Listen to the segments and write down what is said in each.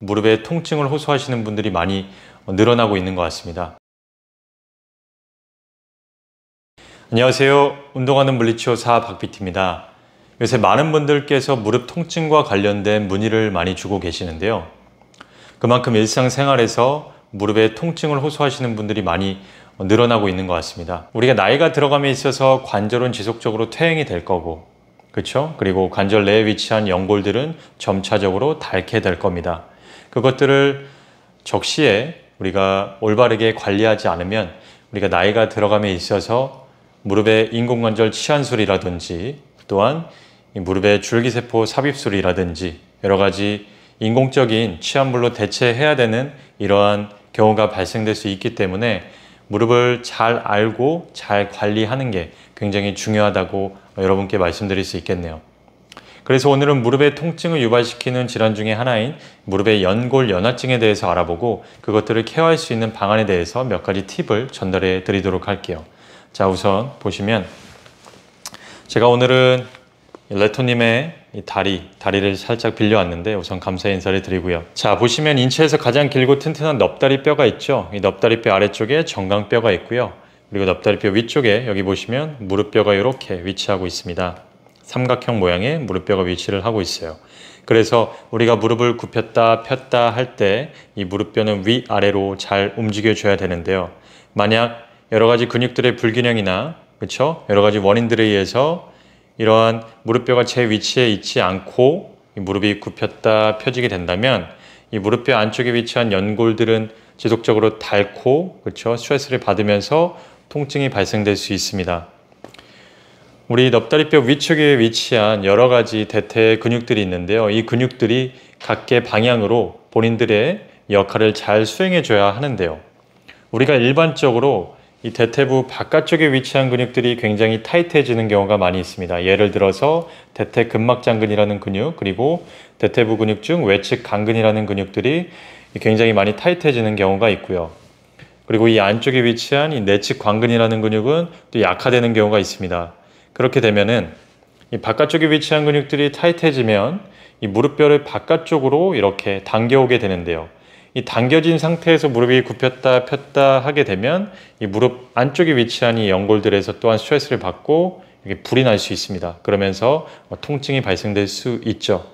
무릎의 통증을 호소하시는 분들이 많이 늘어나고 있는 것 같습니다. 안녕하세요. 운동하는 물리치료사 박PT입니다. 요새 많은 분들께서 무릎 통증과 관련된 문의를 많이 주고 계시는데요. 그만큼 일상생활에서 무릎의 통증을 호소하시는 분들이 많이 늘어나고 있는 것 같습니다. 우리가 나이가 들어감에 있어서 관절은 지속적으로 퇴행이 될 거고, 그렇죠? 그리고 관절 내에 위치한 연골들은 점차적으로 닳게 될 겁니다. 그것들을 적시에 우리가 올바르게 관리하지 않으면 우리가 나이가 들어감에 있어서 무릎의 인공관절 치환술이라든지 또한 이 무릎의 줄기세포 삽입술이라든지 여러 가지 인공적인 치환물로 대체해야 되는 이러한 경우가 발생될 수 있기 때문에 무릎을 잘 알고 잘 관리하는 게 굉장히 중요하다고 여러분께 말씀드릴 수 있겠네요. 그래서 오늘은 무릎의 통증을 유발시키는 질환 중에 하나인 무릎의 연골 연화증에 대해서 알아보고 그것들을 케어할 수 있는 방안에 대해서 몇 가지 팁을 전달해 드리도록 할게요. 자, 우선 보시면 제가 오늘은 레토님의 이 다리를 살짝 빌려왔는데 우선 감사 인사를 드리고요. 자, 보시면 인체에서 가장 길고 튼튼한 넙다리뼈가 있죠. 이 넙다리뼈 아래쪽에 정강뼈가 있고요. 그리고 넙다리뼈 위쪽에 여기 보시면 무릎뼈가 이렇게 위치하고 있습니다. 삼각형 모양의 무릎뼈가 위치를 하고 있어요. 그래서 우리가 무릎을 굽혔다 폈다 할 때 이 무릎뼈는 위아래로 잘 움직여 줘야 되는데요. 만약 여러 가지 근육들의 불균형이나 그렇죠? 여러 가지 원인들에 의해서 이러한 무릎뼈가 제 위치에 있지 않고 이 무릎이 굽혔다 펴지게 된다면 이 무릎뼈 안쪽에 위치한 연골들은 지속적으로 닳고 그렇죠? 스트레스를 받으면서 통증이 발생될 수 있습니다. 우리 넙다리뼈 위쪽에 위치한 여러 가지 대퇴 근육들이 있는데요. 이 근육들이 각계 방향으로 본인들의 역할을 잘 수행해 줘야 하는데요. 우리가 일반적으로 이 대퇴부 바깥쪽에 위치한 근육들이 굉장히 타이트해지는 경우가 많이 있습니다. 예를 들어서 대퇴근막장근이라는 근육, 그리고 대퇴부 근육 중 외측 강근이라는 근육들이 굉장히 많이 타이트해지는 경우가 있고요. 그리고 이 안쪽에 위치한 이 내측 광근이라는 근육은 또 약화되는 경우가 있습니다. 그렇게 되면은 이 바깥쪽에 위치한 근육들이 타이트해지면 이 무릎뼈를 바깥쪽으로 이렇게 당겨오게 되는데요. 이 당겨진 상태에서 무릎이 굽혔다 폈다 하게 되면 이 무릎 안쪽에 위치한 이 연골들에서 또한 스트레스를 받고 이게 불이 날 수 있습니다. 그러면서 통증이 발생될 수 있죠.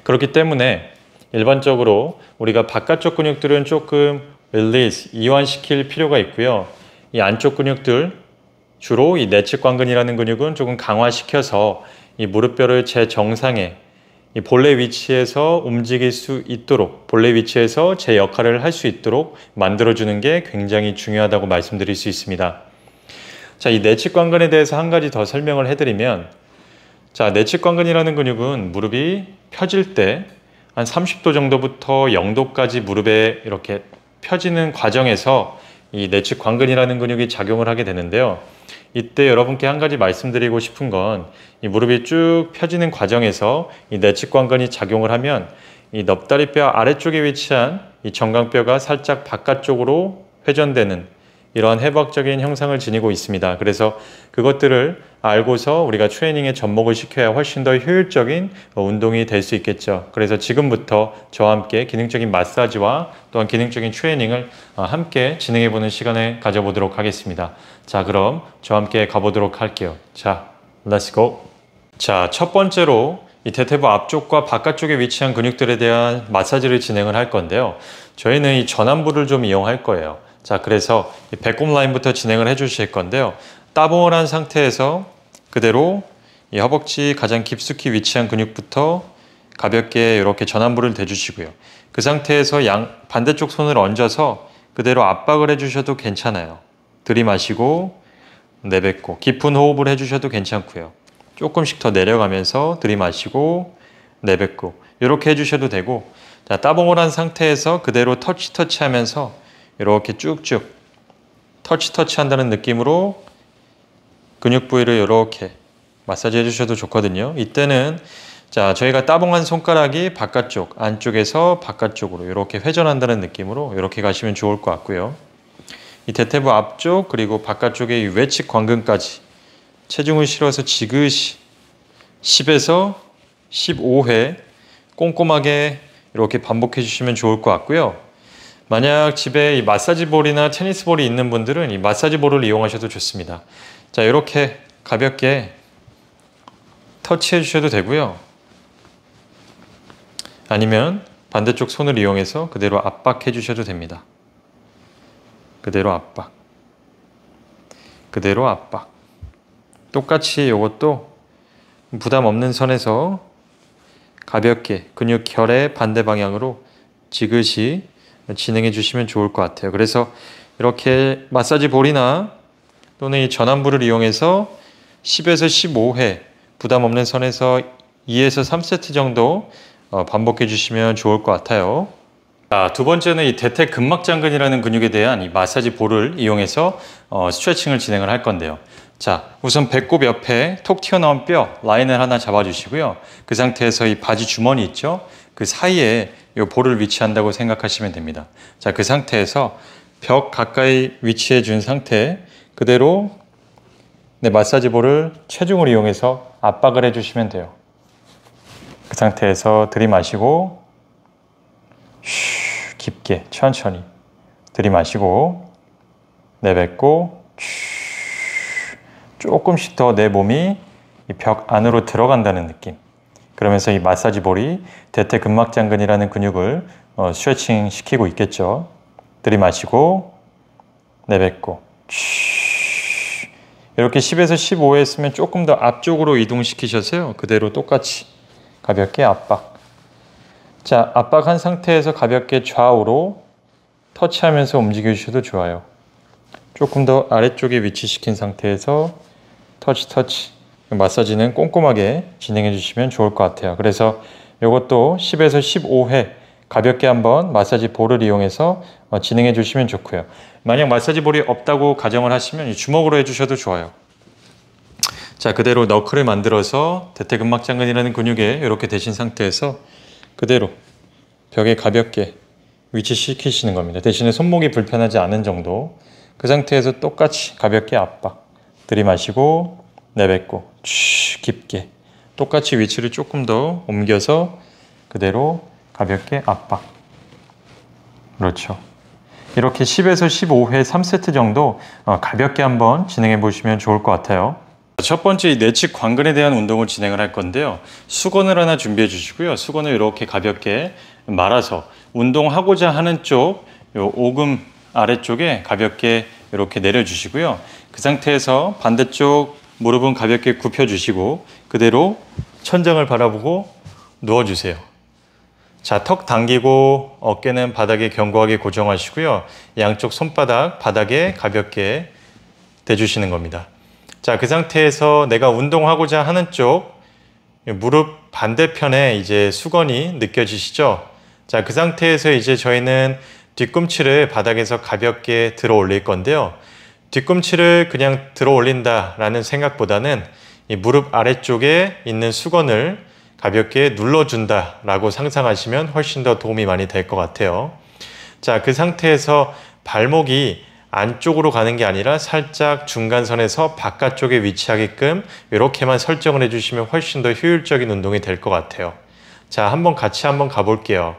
그렇기 때문에 일반적으로 우리가 바깥쪽 근육들은 조금 릴리즈, 이완시킬 필요가 있고요. 이 안쪽 근육들, 주로 이 내측 광근이라는 근육은 조금 강화시켜서 이 무릎뼈를 제 정상에 이 본래 위치에서 움직일 수 있도록, 본래 위치에서 제 역할을 할 수 있도록 만들어주는 게 굉장히 중요하다고 말씀드릴 수 있습니다. 자, 이 내측 광근에 대해서 한 가지 더 설명을 해드리면, 자, 내측 광근이라는 근육은 무릎이 펴질 때 한 30도 정도부터 0도까지 무릎에 이렇게 펴지는 과정에서 이 내측 광근이라는 근육이 작용을 하게 되는데요. 이때 여러분께 한 가지 말씀드리고 싶은 건 이 무릎이 쭉 펴지는 과정에서 이 내측 광근이 작용을 하면 이 넙다리뼈 아래쪽에 위치한 이 정강뼈가 살짝 바깥쪽으로 회전되는 이러한 해부학적인 형상을 지니고 있습니다. 그래서 그것들을 알고서 우리가 트레이닝에 접목을 시켜야 훨씬 더 효율적인 운동이 될 수 있겠죠. 그래서 지금부터 저와 함께 기능적인 마사지와 또한 기능적인 트레이닝을 함께 진행해보는 시간을 가져보도록 하겠습니다. 자, 그럼 저와 함께 가보도록 할게요. 자, let's go. 자, 첫 번째로 이 대퇴부 앞쪽과 바깥쪽에 위치한 근육들에 대한 마사지를 진행을 할 건데요. 저희는 이 전완부를 좀 이용할 거예요. 자, 그래서 이 배꼽 라인부터 진행을 해 주실 건데요. 따봉을 한 상태에서 그대로 이 허벅지 가장 깊숙이 위치한 근육부터 가볍게 이렇게 전완부를 대주시고요. 그 상태에서 반대쪽 손을 얹어서 그대로 압박을 해주셔도 괜찮아요. 들이마시고 내뱉고 깊은 호흡을 해주셔도 괜찮고요. 조금씩 더 내려가면서 들이마시고 내뱉고 이렇게 해주셔도 되고, 자, 따봉을 한 상태에서 그대로 터치 하면서 이렇게 쭉쭉 터치 한다는 느낌으로 근육 부위를 이렇게 마사지 해주셔도 좋거든요. 이때는 자, 저희가 따봉한 손가락이 바깥쪽, 안쪽에서 바깥쪽으로 이렇게 회전한다는 느낌으로 이렇게 가시면 좋을 것 같고요. 이 대퇴부 앞쪽 그리고 바깥쪽의 이 외측 광근까지 체중을 실어서 지그시 10에서 15회 꼼꼼하게 이렇게 반복해 주시면 좋을 것 같고요. 만약 집에 이 마사지 볼이나 테니스 볼이 있는 분들은 이 마사지 볼을 이용하셔도 좋습니다. 자, 이렇게 가볍게 터치해 주셔도 되고요. 아니면 반대쪽 손을 이용해서 그대로 압박해 주셔도 됩니다. 그대로 압박. 그대로 압박. 똑같이 이것도 부담 없는 선에서 가볍게 근육 결의 반대 방향으로 지그시 진행해 주시면 좋을 것 같아요. 그래서 이렇게 마사지 볼이나 또는 이 전환부를 이용해서 10에서 15회 부담 없는 선에서 2에서 3세트 정도 반복해 주시면 좋을 것 같아요. 자, 두 번째는 이 대퇴근막장근이라는 근육에 대한 이 마사지 볼을 이용해서 스트레칭을 진행을 할 건데요. 자, 우선 배꼽 옆에 톡 튀어나온 뼈 라인을 하나 잡아주시고요. 그 상태에서 이 바지 주머니 있죠? 그 사이에 이 볼을 위치한다고 생각하시면 됩니다. 자, 그 상태에서 벽 가까이 위치해 준 상태 그대로 마사지 볼을 체중을 이용해서 압박을 해주시면 돼요. 그 상태에서 들이마시고 쉬, 깊게 천천히 들이마시고 내뱉고 쉬, 조금씩 더 내 몸이 이 벽 안으로 들어간다는 느낌. 그러면서 이 마사지 볼이 대퇴근막장근이라는 근육을 스트레칭 시키고 있겠죠. 들이마시고 내뱉고 쉬. 이렇게 10에서 15회 했으면 조금 더 앞쪽으로 이동시키셔서요. 그대로 똑같이 가볍게 압박. 자, 압박한 상태에서 가볍게 좌우로 터치하면서 움직여 주셔도 좋아요. 조금 더 아래쪽에 위치시킨 상태에서 터치. 마사지는 꼼꼼하게 진행해 주시면 좋을 것 같아요. 그래서 이것도 10에서 15회 가볍게 한번 마사지 볼을 이용해서 진행해 주시면 좋고요. 만약 마사지 볼이 없다고 가정을 하시면 주먹으로 해주셔도 좋아요. 자, 그대로 너클을 만들어서 대퇴근막장근이라는 근육에 이렇게 대신 상태에서 그대로 벽에 가볍게 위치시키시는 겁니다. 대신에 손목이 불편하지 않은 정도. 그 상태에서 똑같이 가볍게 압박. 들이마시고 내뱉고 쉬, 깊게 똑같이 위치를 조금 더 옮겨서 그대로 가볍게 압박. 그렇죠. 이렇게 10에서 15회 3세트 정도 가볍게 한번 진행해 보시면 좋을 것 같아요. 첫 번째 내측 관근에 대한 운동을 진행을 할 건데요. 수건을 하나 준비해 주시고요. 수건을 이렇게 가볍게 말아서 운동하고자 하는 쪽 요 오금 아래쪽에 가볍게 이렇게 내려주시고요. 그 상태에서 반대쪽 무릎은 가볍게 굽혀주시고 그대로 천장을 바라보고 누워주세요. 자, 턱 당기고 어깨는 바닥에 견고하게 고정하시고요. 양쪽 손바닥 바닥에 가볍게 대주시는 겁니다. 자, 그 상태에서 내가 운동하고자 하는 쪽 무릎 반대편에 이제 수건이 느껴지시죠? 자, 그 상태에서 이제 저희는 뒤꿈치를 바닥에서 가볍게 들어 올릴 건데요. 뒤꿈치를 그냥 들어 올린다라는 생각보다는 이 무릎 아래쪽에 있는 수건을 가볍게 눌러준다라고 상상하시면 훨씬 더 도움이 많이 될 것 같아요. 자, 그 상태에서 발목이 안쪽으로 가는 게 아니라 살짝 중간선에서 바깥쪽에 위치하게끔 이렇게만 설정을 해주시면 훨씬 더 효율적인 운동이 될 것 같아요. 자, 한번 같이 한번 가볼게요.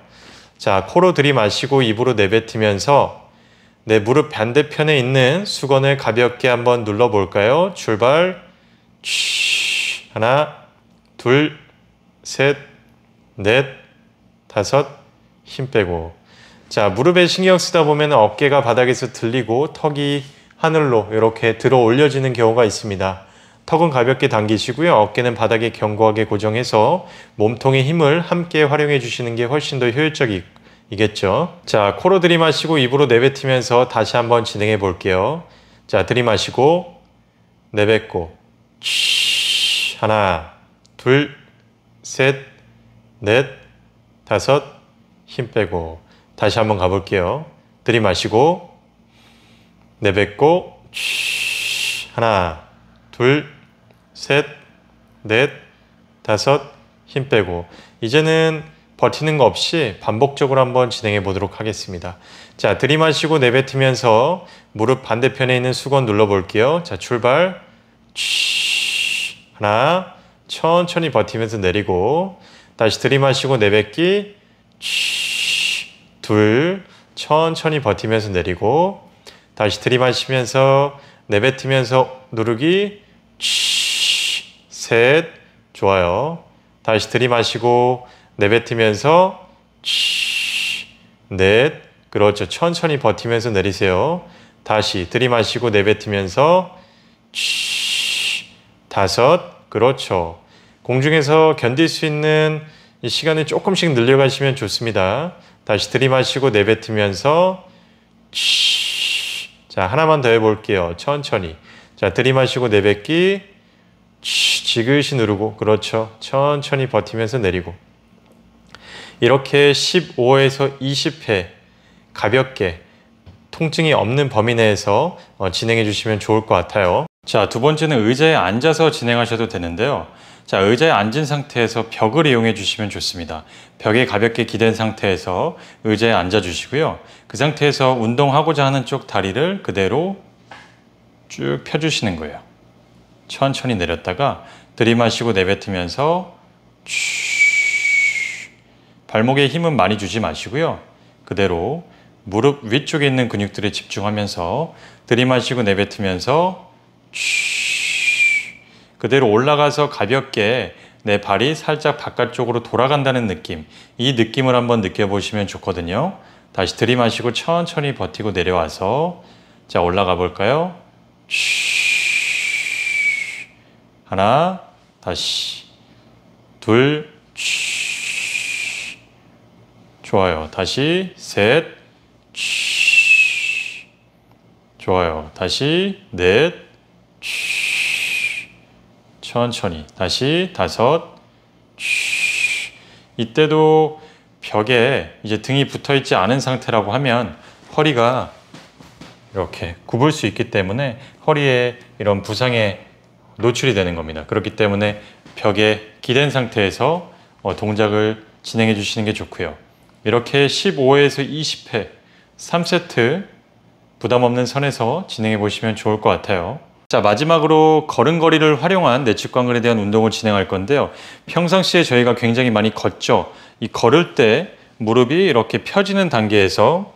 자, 코로 들이마시고 입으로 내뱉으면서 내 무릎 반대편에 있는 수건을 가볍게 한번 눌러볼까요? 출발. 하나, 둘, 셋, 넷, 다섯, 힘 빼고. 자, 무릎에 신경 쓰다 보면 어깨가 바닥에서 들리고 턱이 하늘로 이렇게 들어 올려지는 경우가 있습니다. 턱은 가볍게 당기시고요. 어깨는 바닥에 견고하게 고정해서 몸통의 힘을 함께 활용해 주시는 게 훨씬 더 효율적이겠죠. 자, 코로 들이마시고 입으로 내뱉으면서 다시 한번 진행해 볼게요. 자, 들이마시고 내뱉고 하나, 둘, 셋, 넷, 다섯, 힘 빼고. 다시 한번 가볼게요. 들이마시고 내뱉고 하나, 둘, 셋, 넷, 다섯, 힘 빼고. 이제는 버티는 거 없이 반복적으로 한번 진행해 보도록 하겠습니다. 자, 들이마시고 내뱉으면서 무릎 반대편에 있는 수건 눌러 볼게요. 자, 출발. 하나, 천천히 버티면서 내리고 다시 들이마시고 내뱉기. 둘, 천천히 버티면서 내리고, 다시 들이마시면서 내뱉으면서 누르기, 셋, 좋아요. 다시 들이마시고 내뱉으면서 넷, 그렇죠. 천천히 버티면서 내리세요. 다시 들이마시고 내뱉으면서 다섯, 그렇죠. 공중에서 견딜 수 있는 이 시간을 조금씩 늘려가시면 좋습니다. 다시 들이마시고 내뱉으면서 자, 하나만 더 해볼게요. 천천히. 자, 들이마시고 내뱉기, 지그시 누르고, 그렇죠. 천천히 버티면서 내리고. 이렇게 15에서 20회 가볍게 통증이 없는 범위 내에서 진행해 주시면 좋을 것 같아요. 자, 두 번째는 의자에 앉아서 진행하셔도 되는데요. 자, 의자에 앉은 상태에서 벽을 이용해 주시면 좋습니다. 벽에 가볍게 기댄 상태에서 의자에 앉아 주시고요. 그 상태에서 운동하고자 하는 쪽 다리를 그대로 쭉 펴주시는 거예요. 천천히 내렸다가 들이마시고 내뱉으면서 발목에 힘은 많이 주지 마시고요. 그대로 무릎 위쪽에 있는 근육들에 집중하면서 들이마시고 내뱉으면서 그대로 올라가서 가볍게 내 발이 살짝 바깥쪽으로 돌아간다는 느낌, 이 느낌을 한번 느껴보시면 좋거든요. 다시 들이마시고 천천히 버티고 내려와서 자, 올라가 볼까요? 하나, 다시 둘, 좋아요. 다시 셋, 좋아요. 다시 넷, 천천히. 다시 다섯, 이때도 벽에 이제 등이 붙어 있지 않은 상태라고 하면 허리가 이렇게 굽을 수 있기 때문에 허리에 이런 부상에 노출이 되는 겁니다. 그렇기 때문에 벽에 기댄 상태에서 동작을 진행해 주시는 게 좋고요. 이렇게 15에서 20회 3세트 부담 없는 선에서 진행해 보시면 좋을 것 같아요. 자, 마지막으로 걸음걸이를 활용한 내측관근에 대한 운동을 진행할 건데요. 평상시에 저희가 굉장히 많이 걷죠. 이 걸을 때 무릎이 이렇게 펴지는 단계에서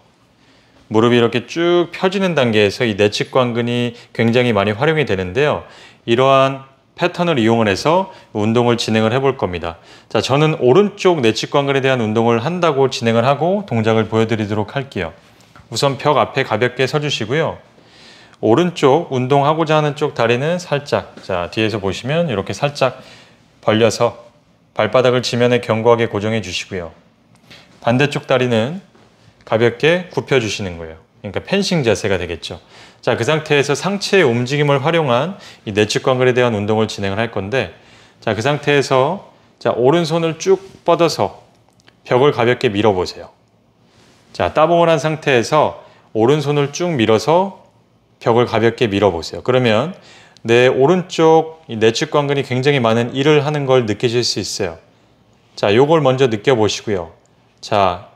무릎이 이렇게 쭉 펴지는 단계에서 이 내측관근이 굉장히 많이 활용이 되는데요. 이러한 패턴을 이용을 해서 운동을 진행을 해볼 겁니다. 자, 저는 오른쪽 내측관근에 대한 운동을 한다고 진행을 하고 동작을 보여드리도록 할게요. 우선 벽 앞에 가볍게 서주시고요. 오른쪽 운동하고자 하는 쪽 다리는 살짝, 자, 뒤에서 보시면 이렇게 살짝 벌려서 발바닥을 지면에 견고하게 고정해 주시고요. 반대쪽 다리는 가볍게 굽혀 주시는 거예요. 그러니까 펜싱 자세가 되겠죠. 자, 그 상태에서 상체의 움직임을 활용한 이 내측관근에 대한 운동을 진행을 할 건데, 자, 그 상태에서 자, 오른손을 쭉 뻗어서 벽을 가볍게 밀어보세요. 자, 따봉을 한 상태에서 오른손을 쭉 밀어서 벽을 가볍게 밀어보세요. 그러면 내 오른쪽 내측관근이 굉장히 많은 일을 하는 걸 느끼실 수 있어요. 자, 요걸 먼저 느껴보시고요. 자,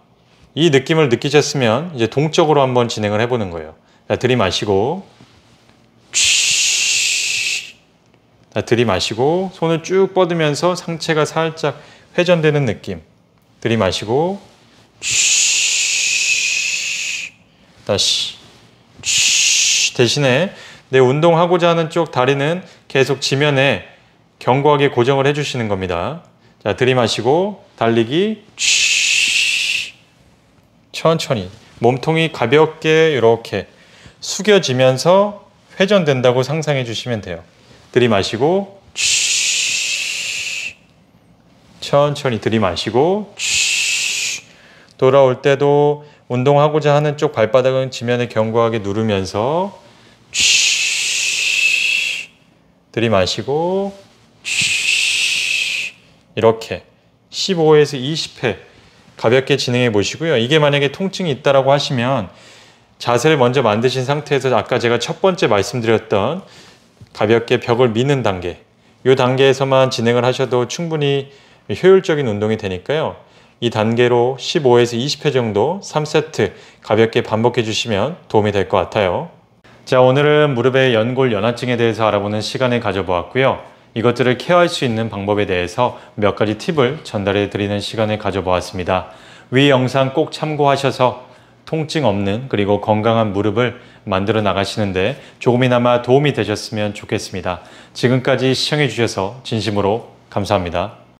이 느낌을 느끼셨으면 이제 동적으로 한번 진행을 해보는 거예요. 자, 들이마시고, 자, 들이마시고 손을 쭉 뻗으면서 상체가 살짝 회전되는 느낌. 들이마시고, 다시 대신에 내 운동하고자 하는 쪽 다리는 계속 지면에 견고하게 고정을 해주시는 겁니다. 자, 들이마시고 달리기, 천천히 몸통이 가볍게 이렇게 숙여지면서 회전된다고 상상해 주시면 돼요. 들이마시고 천천히 들이마시고 돌아올 때도 운동하고자 하는 쪽 발바닥은 지면에 견고하게 누르면서 들이마시고 이렇게 15에서 20회 가볍게 진행해 보시고요. 이게 만약에 통증이 있다라고 하시면 자세를 먼저 만드신 상태에서 아까 제가 첫 번째 말씀드렸던 가볍게 벽을 미는 단계, 이 단계에서만 진행을 하셔도 충분히 효율적인 운동이 되니까요. 이 단계로 15에서 20회 정도 3세트 가볍게 반복해 주시면 도움이 될 것 같아요. 자, 오늘은 무릎의 연골 연화증에 대해서 알아보는 시간을 가져보았고요. 이것들을 케어할 수 있는 방법에 대해서 몇 가지 팁을 전달해 드리는 시간을 가져보았습니다. 위 영상 꼭 참고하셔서 통증 없는 그리고 건강한 무릎을 만들어 나가시는데 조금이나마 도움이 되셨으면 좋겠습니다. 지금까지 시청해 주셔서 진심으로 감사합니다.